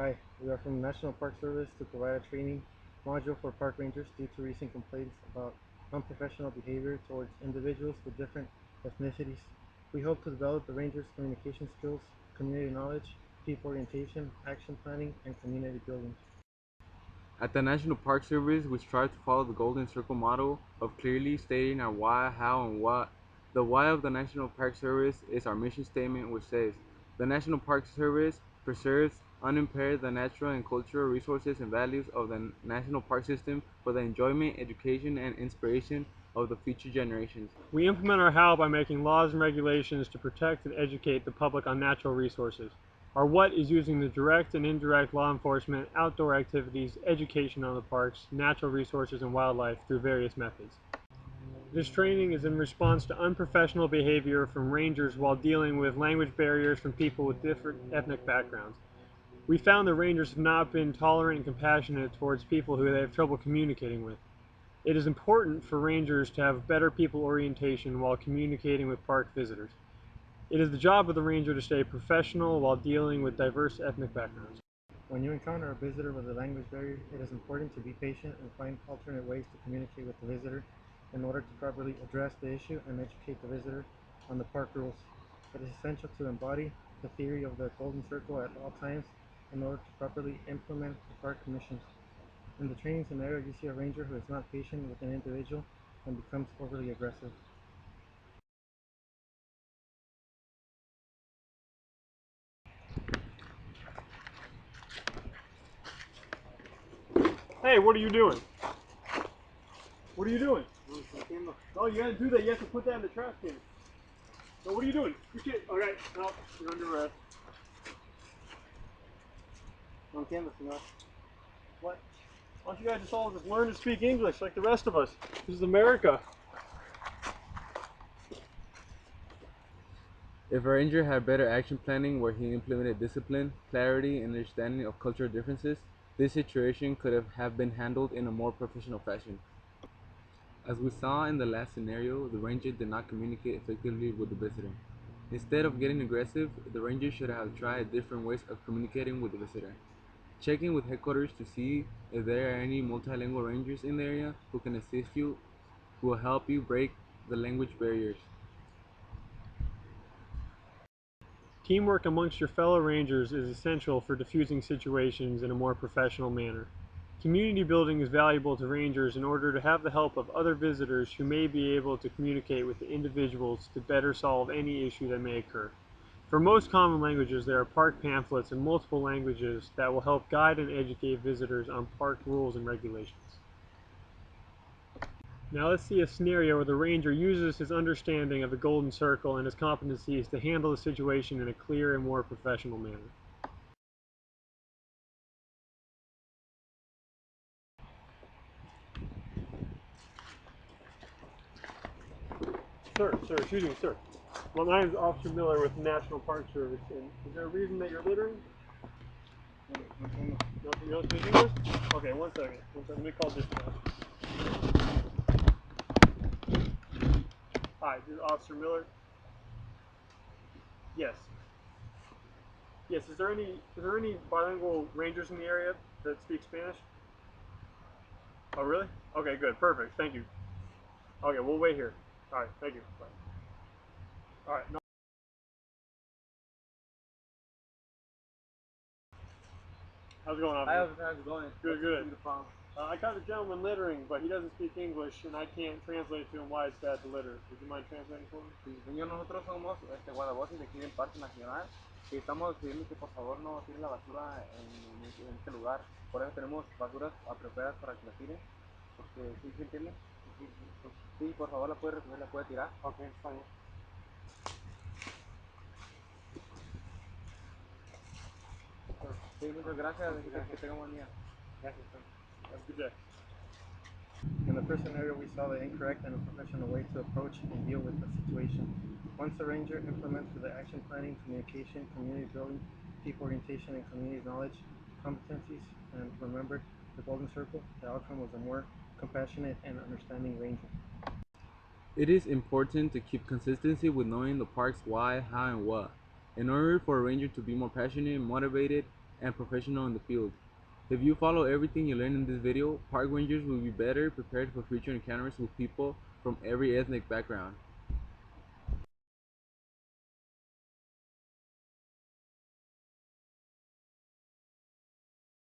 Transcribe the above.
Hi, we are from the National Park Service to provide a training module for park rangers due to recent complaints about unprofessional behavior towards individuals with different ethnicities. We hope to develop the rangers' communication skills, community knowledge, people orientation, action planning, and community building. At the National Park Service, we strive to follow the Golden Circle model of clearly stating our why, how, and what. The why of the National Park Service is our mission statement, which says, the National Park Service preserves unimpaired the natural and cultural resources and values of the National Park System for the enjoyment, education, and inspiration of the future generations. We implement our how by making laws and regulations to protect and educate the public on natural resources. Our what is using the direct and indirect law enforcement, outdoor activities, education on the parks, natural resources, and wildlife through various methods. This training is in response to unprofessional behavior from rangers while dealing with language barriers from people with different ethnic backgrounds. We found the rangers have not been tolerant and compassionate towards people who they have trouble communicating with. It is important for rangers to have better people orientation while communicating with park visitors. It is the job of the ranger to stay professional while dealing with diverse ethnic backgrounds. When you encounter a visitor with a language barrier, it is important to be patient and find alternate ways to communicate with the visitor in order to properly address the issue and educate the visitor on the park rules. It is essential to embody the theory of the Golden Circle at all times in order to properly implement the park commissions. In the training scenario, you see a ranger who is not patient with an individual and becomes overly aggressive. Hey, what are you doing? What are you doing? Oh, you gotta do that. You have to put that in the trash can. So what are you doing? You can't. Okay, no, you're under arrest. No entiendo, señor. What? Why don't you guys just all just learn to speak English like the rest of us? This is America. If a ranger had better action planning where he implemented discipline, clarity, and understanding of cultural differences, this situation could have been handled in a more professional fashion. As we saw in the last scenario, the ranger did not communicate effectively with the visitor. Instead of getting aggressive, the ranger should have tried different ways of communicating with the visitor. Checking with headquarters to see if there are any multilingual rangers in the area who can assist you, who will help you break the language barriers. Teamwork amongst your fellow rangers is essential for diffusing situations in a more professional manner. Community building is valuable to rangers in order to have the help of other visitors who may be able to communicate with the individuals to better solve any issue that may occur. For most common languages, there are park pamphlets in multiple languages that will help guide and educate visitors on park rules and regulations. Now let's see a scenario where the ranger uses his understanding of the Golden Circle and his competencies to handle the situation in a clear and more professional manner. Sir, excuse me, sir. My name is Officer Miller with the National Park Service. And is there a reason that you're littering? Nothing. You don't speak English? Okay, one second. Let me call dispatch. Hi, this is Officer Miller. Yes. Yes. Is there any bilingual rangers in the area that speak Spanish? Oh, really? Okay, good, perfect. Thank you. Okay, we'll wait here. All right, thank you. Bye. All right. No. How's it going, officer? How's it going? Good, good. I caught a gentleman littering, but he doesn't speak English, and I can't translate to him why it's bad to litter. Would you mind translating for me? Sí, señor, nosotros somos guardabosques de aquí del Parque Nacional y estamos pidiendo que por favor no tire la basura en este lugar. Por eso tenemos basuras apropiadas para que la tiren. Porque, ¿sí se entiende? Sí, pues, sí, por favor la puede recoger, la puede tirar. Ok, está bien. Sí, muchas gracias. Que tenga un buen día. Gracias. Have a good day. In the first scenario, we saw the incorrect and unprofessional way to approach and deal with the situation. Once the ranger implements the action planning, communication, community building, people orientation, and community knowledge competencies, and remembered the Golden Circle, the outcome was a more compassionate and understanding ranger. It is important to keep consistency with knowing the park's why, how, and what. In order for a ranger to be more passionate, motivated, and professional in the field. If you follow everything you learned in this video, park rangers will be better prepared for future encounters with people from every ethnic background.